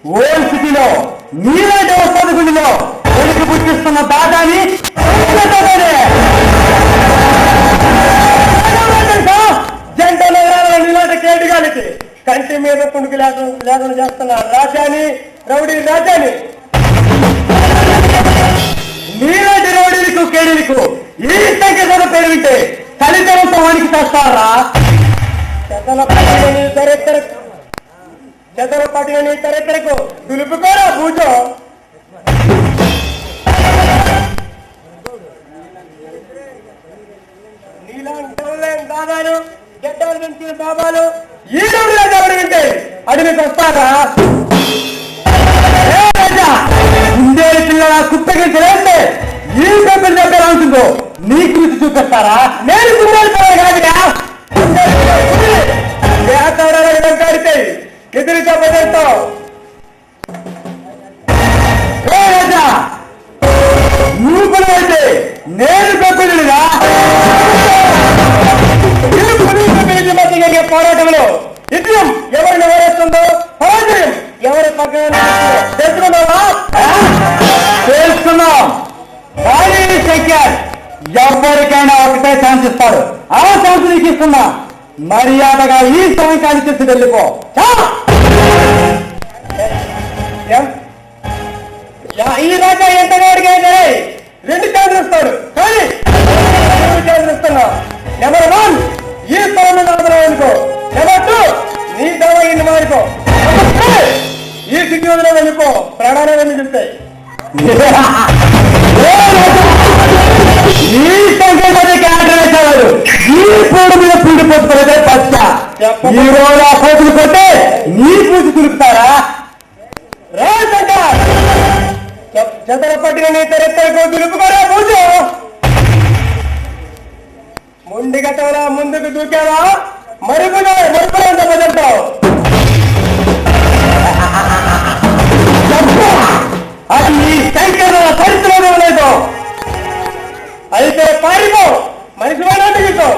Old సిటీలో నీలాంటి వస్తుంది గుడిలో వెలికి పుట్టిస్తున్న దాదాని జంట నగరాల నీలాంటి కేటుగాలికి కంటి మీద కుణుకు లేకుండా చేస్తున్న రాజాని రౌడీ రాజాని నీలాంటి రౌడీలకు కేడీలకు ఈ సంఖ్య పేరు వింటే తల్లిదండ్రులతో వానికి చేస్తారా చదరపాటిని చరిత్రకు దులుపుకోరా పూజో నీలాంటి దాదాలు గడ్డలు పెంచిన బాబాలు ఈ ఎవరు వింటే అది మీకు వస్తారా ముందేళ్ళు పిల్లల కుప్పకి తెలిస్తే ఈ పేపర్ దగ్గర ఉంటుందో నీకు రుచి చూపిస్తారా నేను ముందేళ్ళు కాదుగా వెంటాడితే ఎదురుగా బదులుతావు నువ్వు పనివైతే నేను పెద్దలుగా మధ్య పోరాటంలో విజయం ఎవరిని ఎవరేస్తుందో పరాజయం ఎవరి పక్కన తెలుసుకున్నాం శంకర్ ఎవరికైనా ఒకటే ఛాన్స్ ఇస్తాడు ఆ ఛాన్స్ నీకు ఇస్తున్నా మర్యాదగా ఈ సాయంకాలం చేసి వెళ్ళిపో ఈ రాజా ఎంతగాడికైతే 2 ఛాన్సులు ఇస్తాడు కానీ 2 ఛాన్సులు ఇస్తున్నా. నెంబర్ 1 ఈ స్థానం అనుకో. నెంబర్ 2 నీ దవ ఇన్ని మారిపో. ఈ సిగ్గులో వెళ్ళిపో ప్రాణాలు వెళ్ళి చెప్తాయి. ఈ సంఖ్య క్యారెక్టర్ ఈ పూడు మీద పీడిపోతున్నదే పచ్చ. ఈ రోజు ఆ పోతులు కొట్టే నీ పూజ తులుపుతారా చదరపట్టిన నీ చరిత్రకు దులుపుకోరా పూజ. ముండి గతంలో ముందుకు దూకావా మరుపులంత బదులుతావు. అది ఈ శంకర చరిత్రలో లేదు. అయితే పారిపో మనిషి వాడితో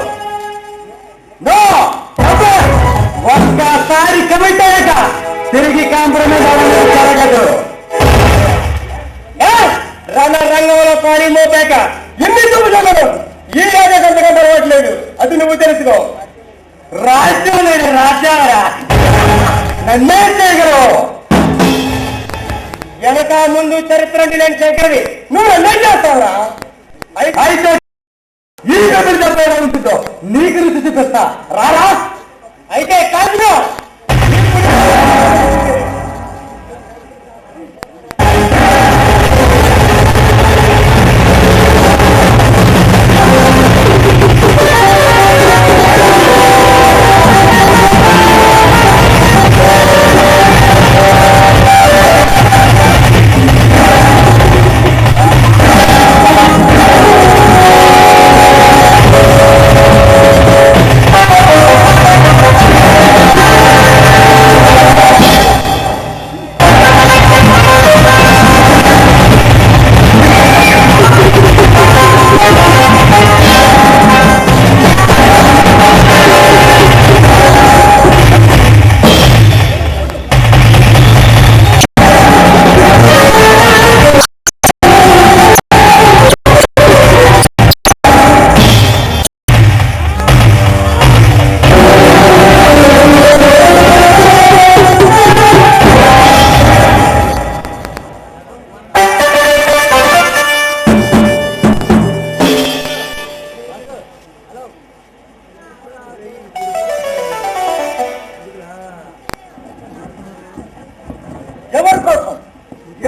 ఒక్కసారి కమిట్ అయ్యాక తిరిగి కాంప్రమైజ్ జరగదు. రంగంలో పారి మోపాక ఎన్ని చూపుతాను ఈ రాజా కొంతగా అలవాట్లేదు. అది నువ్వు తెలుసుకో. రాజ్యం లేదు రాజ్యారా నన్నే చేయగలవు. వెనక ముందు చరిత్ర నేను చేయగలవి నువ్వు నన్నే చేస్తావురా. అయితే ఈ కబురు చెప్పేలా ఉంటుందో నీకు రుచి చూపిస్తా రారా. అయితే కాదు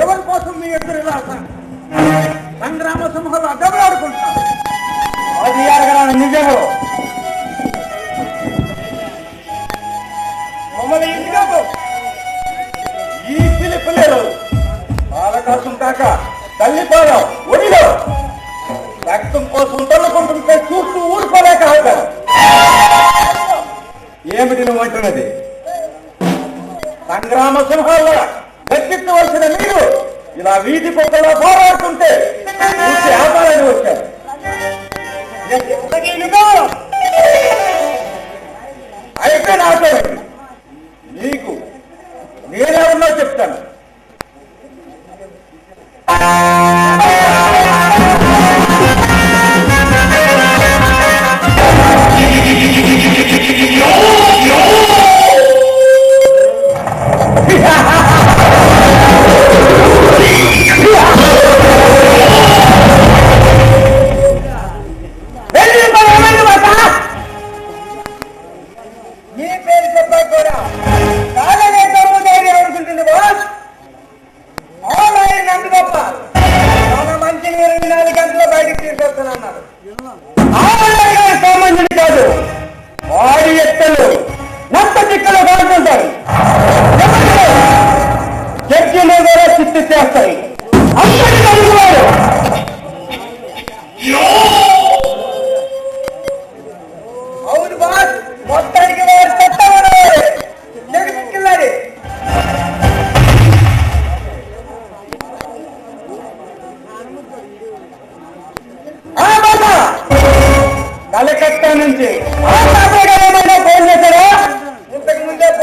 ఎవరి కోసం మీ ఇద్దరు ఇలా సంగ్రామ సింహాలు అడ్డబలాడుకుంటున్నారు. అది అడగరాను నిజము. మమ్మల్ని ఇంటికాకు ఈ పిల్లలు వాళ్ళ కోసం కాక తల్లిపోయాం ఒడిలో రక్తం కోసం తల్లుకుంటుంటే చూస్తూ ఊరుకోలేక అవుతాను. ఏమిటి నువ్వు అంటున్నది? సంగ్రామ సింహాల్లో దక్కించవలసిన మీరు ఇలా వీధి కుక్కలో పోరాడుతుంటే ఆపాలని వచ్చారు. అయితే నాతో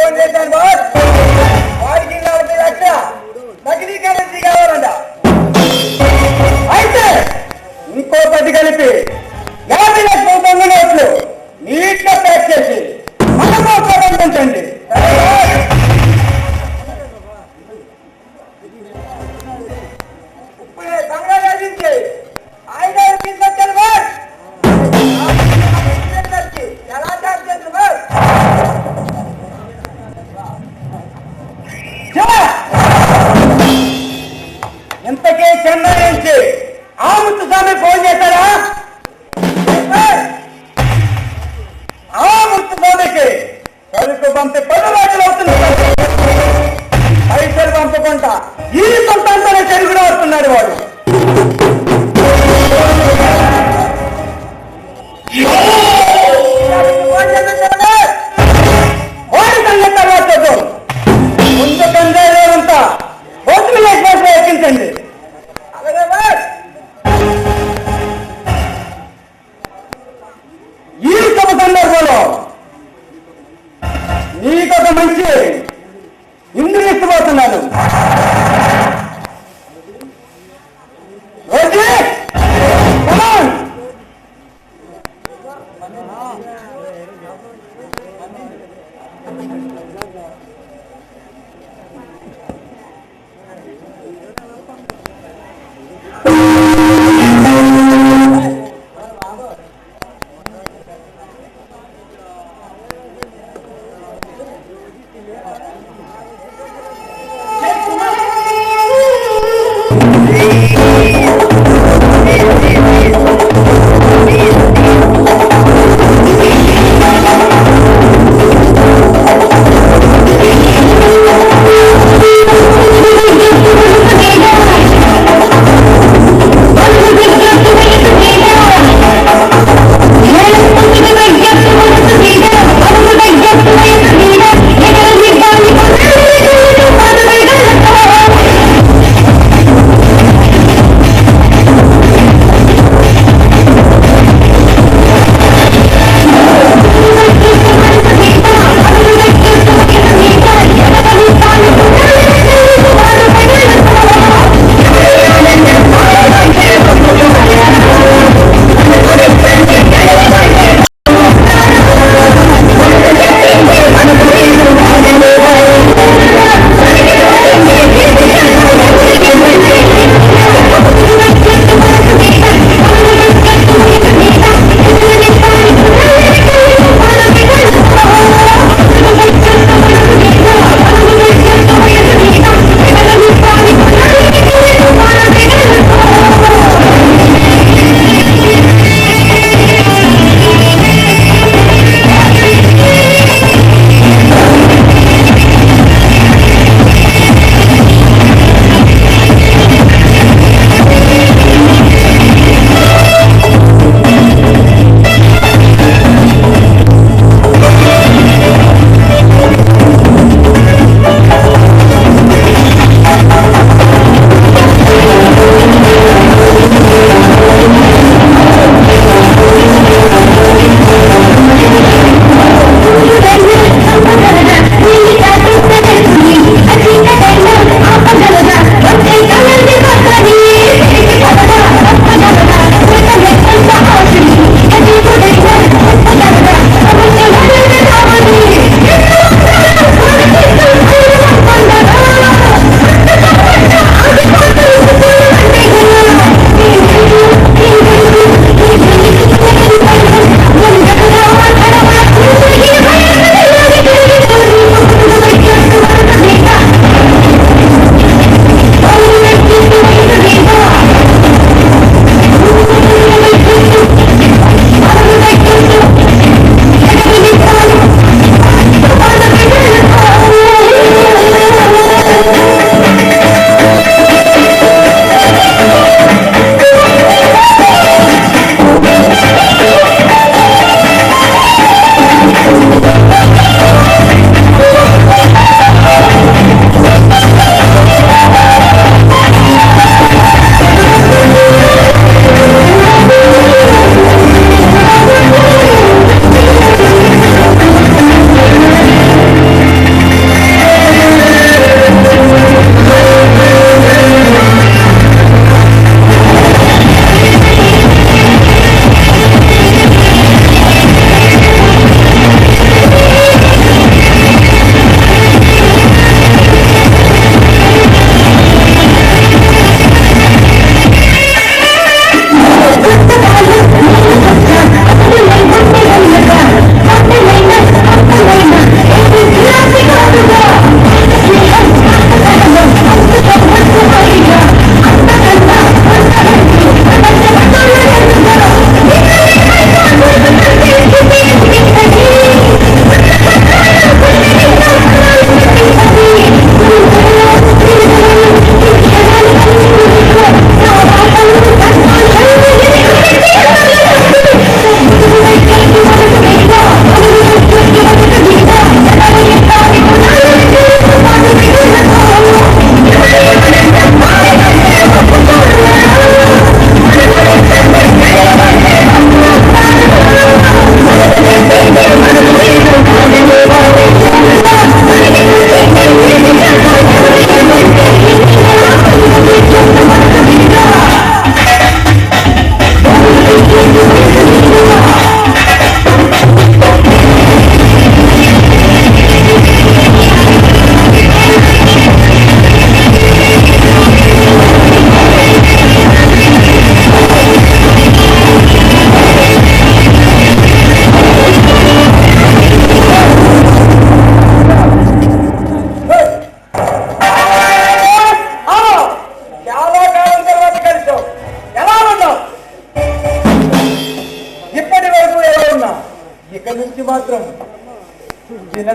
ఫోన్ చేశాను బాస్. వాడికి 40 లక్షల నకిలీ కరెన్సీ కావాలంట. అయితే ఇంకో 10 కలిపి 50 లక్షల దొంగ నోట్లు నీట్గా ప్యాక్ చేసి మనకు పంపించండి. ఇప్పుడే దొంగ కలిగించి 5,000 తీసుకొచ్చాను బాస్. ఎలా చార్జ్ చేస్తారు బాస్? ఇంతకీ చెన్నై నుంచి ఆ ముత్తుస్వామి ఫోన్ చేశారా? ఆ ముత్తుస్వామికి సరుకు పంపి 10 రోజులు అవుతుంది. పైసలు పంపకుండా ఈ సొంతంతోనే చెరుగుడు వస్తున్నాడు వాడు. వాడి సంగతి తర్వాత చూద్దాం. ముందు కంజాయిలంతా బోతులు ఎక్కించండి. ఈ శుభ సందర్భంలో నీకొక మంచి ఇందులు ఇష్టపోతున్నాను. Rosy, come on.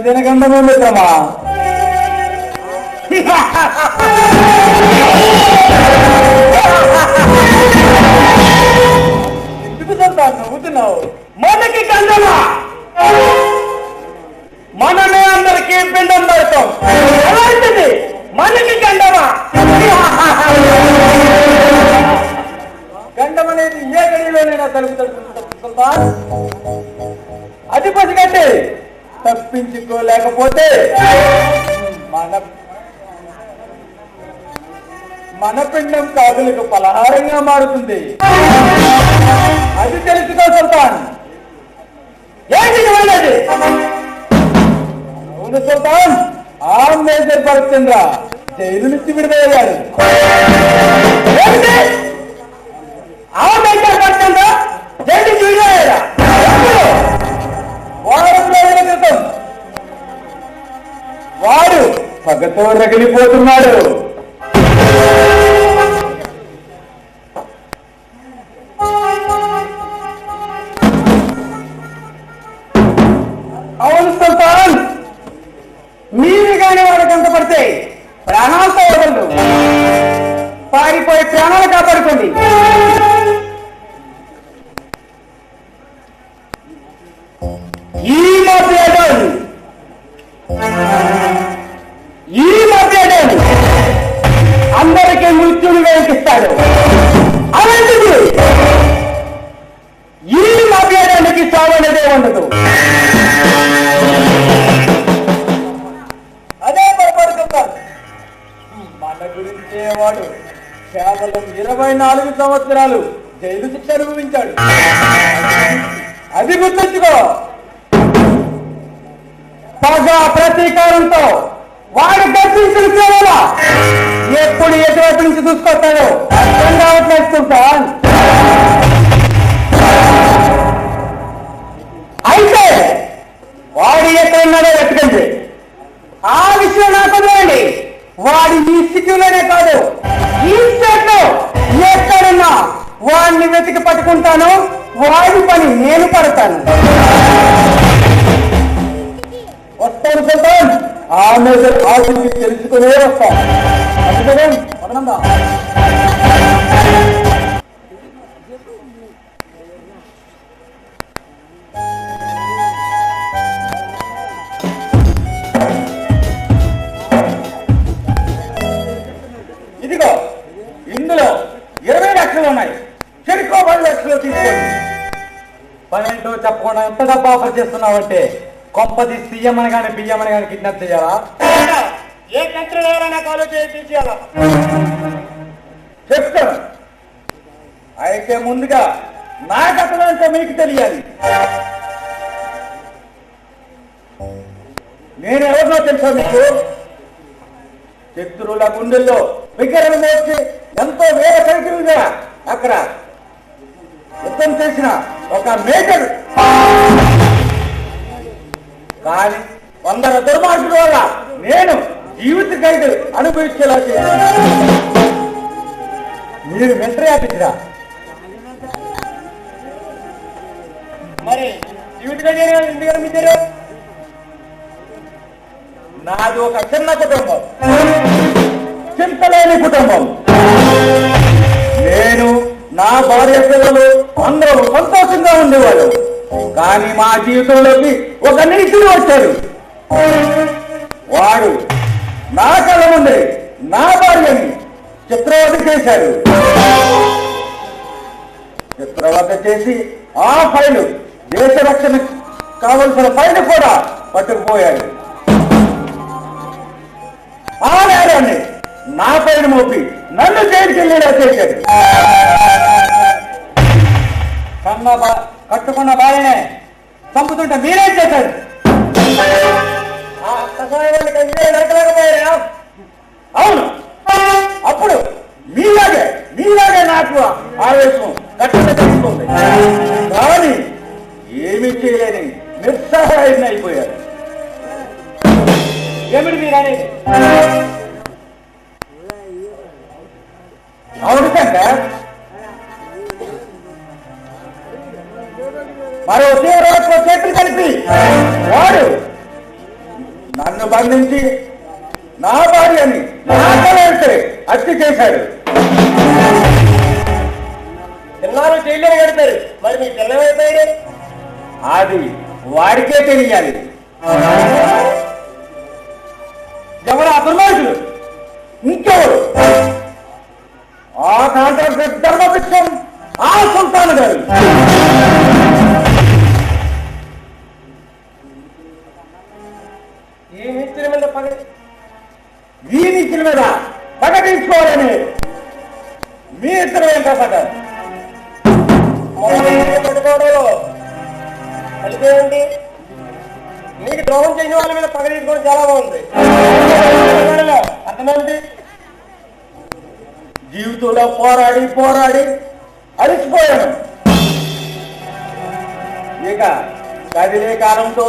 దినగండమే మిత్రమా. ఎందుకు సంతాన్ నవ్వుతున్నావు? మనకి గండమా? మనమే అందరికీ పిండం పెడతాం. అలాంటిది మనకి గండమా? గండం అనేది ఏ గడిలోనైనా తలుపుతాడు. అది పసిగట్టి తప్పించుకోలేకపోతే మన పిండం కాకులకు పలహారంగా మారుతుంది. అది తెలుసుకో సుల్తాన్. ఏంటి వెళ్ళేది? అవును సుల్తాన్, ఆ మేజర్ భరత్చంద్ర జైలు నుంచి విడుదలయ్యాడు. ఆ మేజర్ భరత్చంద్ర జైలు నుంచి విడుదలయ్యాడా? వారం రోజుల క్రితం. వాడు పగతో రగిలిపోతున్నాడు. అవును సుల్తాన్, మీరు కానీ వాడు కంటపడితే ప్రాణాలతో వదలదు. పారిపోయి ప్రాణాలు కాపాడుకోండి. ఈ మధ్యడు అందరికీ మృత్యుని వేయిస్తాడు. అలాంటిది ఈ మధ్యడానికి చావనేదే ఉండదు. అదే పొరపడుతుంటారు. మన గురించే వాడు కేవలం 24 సంవత్సరాలు జైలు శిక్ష అనుభవించాడు. అది గుర్తుంచుకో. పగ ప్రతీకారంతో వాడు గర్జించిన సేవల ఎప్పుడు ఎటువైపు నుంచి చూసుకొస్తాడో అర్థం కావట్లేస్తుంటాను. అయితే వాడు ఎక్కడున్నాడో వెతకండి. ఆ విషయం నాకు వదిలేయండి. వాడి ఈ సిటీలోనే కాదు, ఈ స్టేట్ లో ఎక్కడున్నా వాడిని వెతికి పట్టుకుంటాను. వాడి పని నేను పడతాను. వస్తాను సుల్తాన్. ఆ మేజర్ ఆశకి తెలుసుకునే వస్తాను. ఇదిగో ఇందులో 20 లక్షలు ఉన్నాయి. చెరుకో 10 లక్షలు తీసుకోండి. పనేంటో చెప్పకుండా ఎంత డబ్బు ఆఫర్ చేస్తున్నావంటే కొంపది సీఎం అని కానీ బియ్యం అని కానీ కిడ్నాప్ చేయాలా? ఏ కంట్రీలో కాలేజ్ చేయాలా చెప్తాను. అయితే ముందుగా నా కథలంటే మీకు తెలియాలి. నేను ఎవరినో తెలుసా మీకు? శత్రువుల గుండెల్లో విగ్రహం మోర్చి ఎంతో వేల సంఖ్యలుగా అక్కడ యుద్ధం చేసిన ఒక మేజర్. కానీ 100 దుర్మార్గుల వల్ల నేను జీవిత ఖైదు అనుభవించేలా చేశాను. మీరు మెంటరీ ఆపించరా? మరి జీవిత ఖైదు ఎందుకు అనిపించారు? నాది ఒక చిన్న కుటుంబం, చింతలేని కుటుంబం. నేను నా భార్య పిల్లలు అందరూ సంతోషంగా ఉండేవాళ్ళు. కానీ మా జీవితంలోకి ఒక నీచుడు వచ్చాడు. వాడు నా కళ్ళ ముందే నా భార్యని చిత్రవధ చేశాడు. చిత్రవధ చేసి ఆ ఫైలు, దేశ రక్షణ కావలసిన ఫైలు కూడా పట్టుకుపోయాడు. ఆ నేరాన్ని నా పైన మోపి నన్ను జైలుకి వెళ్ళేలా చేశాడు. కట్టుకున్న భార్యనే చంపుతుంటే మీరేం చేశారు? అవును, అప్పుడు మీలాగే నాకు ఆవేశం కట్టుగా తెలుస్తుంది. కానీ ఏమీ చేయలేని నిస్సహాయం అయిపోయారు. ఏమిటి మీరనేది? అవును శంకర్, మరో తీవ్రవాద చేతులు కలిపి వాడు బంధించి నా భార్యని నా తలెత్తే హత్య చేశాడు. చిన్నారు జైల్లో కడతారు, మరి మీ పిల్లమైపోయాడు? అది వాడికే తెలియాలి. ఎవరు అపరిమాషులు? ఇంకెవరు? ఆ కాంట్రాక్టర్ ధర్మపక్షం ఆ సుల్తాన్ గారు. ఈ మిస్త్రి మీద ఈ నిచ్చిన మీద పగ తీసుకోవాలని మీ ఇద్దరు ఎంత పడ్డారు? పట్టుకోవడంలో కలిపేయండి. మీకు ద్రోహం చేయని వాళ్ళ మీద పగ తీసుకోవడం చాలా బాగుంది. అర్థమేంటి? జీవితంలో పోరాడి పోరాడి అలసిపోయాను. ఇక కదిలే కాలంతో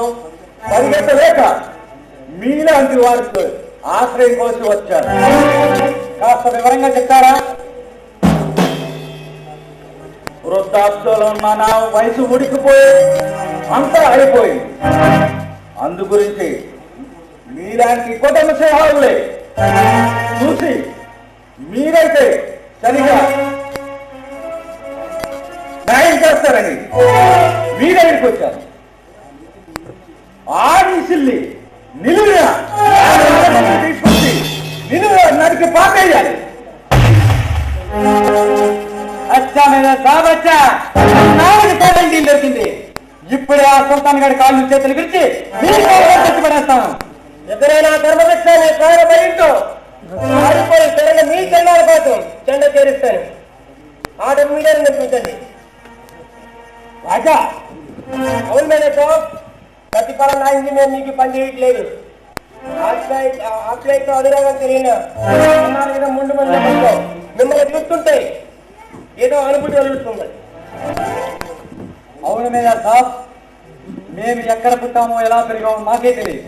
పరిగెత్తలేక మీలాంటి వారికి ఆశ్రయం కోసం వచ్చాను. కాస్త వివరంగా చెప్తారా? వృద్ధాప్యంలో ఉన్న నా వయసు ఉడికిపోయి అంతా అయిపోయింది. అందు గురించి మీలాంటి కుటుంబ సేవలే చూసి మీరైతే సరిగా న్యాయం చేస్తారని మీ దగ్గరికి వచ్చారు. ఆడిసిల్లి నిలువున తీసుకొచ్చి నిలువ నడికి పాకేయాలి. అచ్చా మీద సాబచ్చా నాలుగు దొరికింది. ఇప్పుడే ఆ సుల్తాన్ గారి కాళ్ళు చేతులు విరిచి తెచ్చి పడేస్తాను. ఎదురైనా ధర్మదక్షాన్ని ప్రాణ భయంతో ఆడిపోయి సరైన మీ చెండాల కోసం చెండ చేరిస్తాను. ఆట మీడియాన్ని నిర్మించండి. రాజా, అవును మేనేజర్, ప్రతిఫలం నా ఇంజనీర్ మీకు పని చేయట్లేదు. ఆశ్రయితో అనురాగం తెలియన ముందు మిమ్మల్ని చూస్తుంటే ఏదో అనుభూతి కలుగుతుంది. అవును మీద సాబ్, మేము ఎక్కడ పుట్టామో ఎలా పెరిగామో మాకే తెలియదు.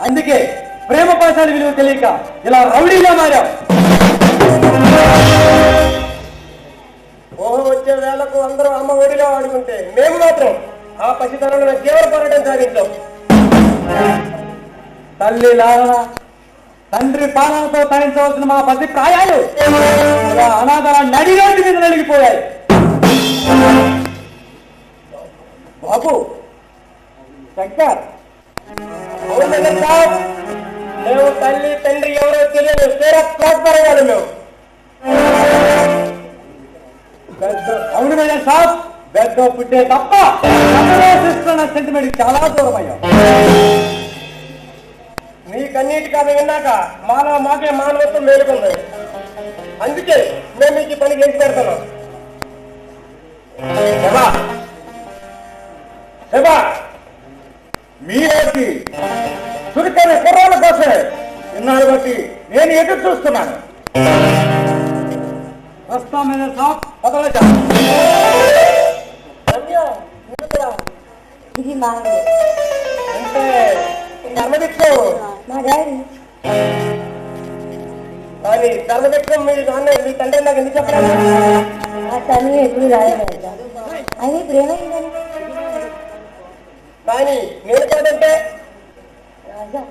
అందుకే ప్రేమ పాఠాల విలువ తెలియక ఇలా రౌడీగా మారాం. ఊహ వచ్చే వేళకు అందరూ అమ్మ ఒడిలో ఆడుకుంటే మేము మాత్రం ఆ పసితనంలో జీవన పోరాటం సాగించాం. తల్లి లాలన తండ్రి పాలనతో తరించవలసిన మా పసి ప్రాయాలు ఇలా అనాథల నడిరోడ్డు మీద నలిగిపోయాయి. బాబు శంకర్, మేము తల్లి తండ్రి ఎవరో తెలియదు, ప్లాట్ఫారం మేము. అవును మేడం సాబ్, పెద్ద పుట్టే తప్ప సెంటిమెంట్ చాలా దూరమయ్యా. మీ కన్నీటి కథ విన్నాక మాకే మానవత్వం మేలుకుంది. అందుకే మేము మీకు పని చేసి పెడతాం. మీరేకి చురుకైన కుర్రాల కోసమే ఇన్నాళ్ళు బట్టి నేను ఎదురు చూస్తున్నాను. వస్తాం మీద సాబ్, పదవచ్చా. ఇది మా అంటే ధర్మదీక్ష మా డాడీ. కానీ ధర్మదీక్ష మీ నాన్న మీ తండ్రి నాకు ఎందుకు చెప్పలేదు? ఆ తల్లి ఎప్పుడు రాలేదు ఆయన ఇప్పుడు ఏమైందని. కానీ నేను కాదంటే రాజా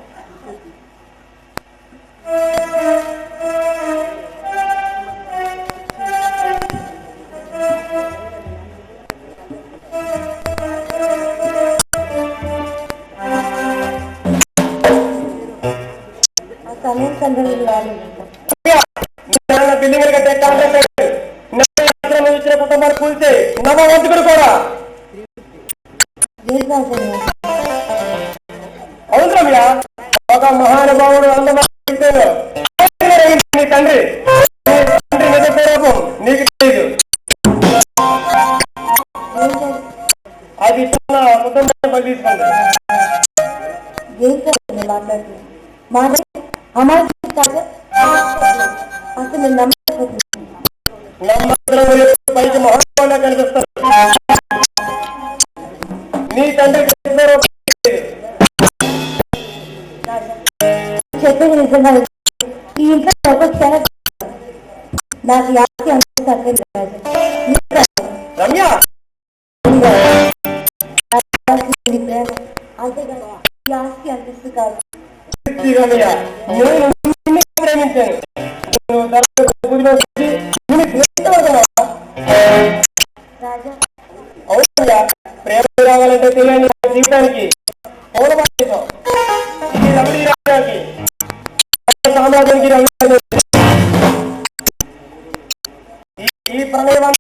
ఆ సమయం సందర్భంలో రాలేదు. బిల్డింగ్ కట్టే కాంట్రాక్టర్ ఇచ్చిన కుటుంబాలు కూల్చే నమ్మవంతుడు కూడా. అవును రమ్య, ఒక మహానుభావుడు అందమైన నీ తండ్రి నిజపూర్వకం నీకు తెలియదు. అది చిన్న కుటుంబాన్ని బలి తీసుకోండి. మాట్లాడుతున్నాను అసలు నేను నమ్మకపోతున్నాను. పైకి మహానుభావులా కనిపిస్తారు. నీ తండ్రి చెప్పేది నిజంగా ఈ ఇంట్లో ఒక క్షణం నాకు యాకి అంత రమ్య అంతేగాని ఈ ఆస్తి అంతస్తు కాదు. సాక్షి రమయ్య, నేను నిన్ను ప్రేమించాను. నువ్వు తర్వాత గుడిలో వచ్చి నిన్ను ప్రేమించబడుతున్నావా? రాజా అవునయ్యా, ప్రేమ రావాలంటే తెలియని జీవితానికి పౌరమాసం ఈ రమణీ రాజాకి సామ్రాజ్యానికి ఈ ప్రణయవంత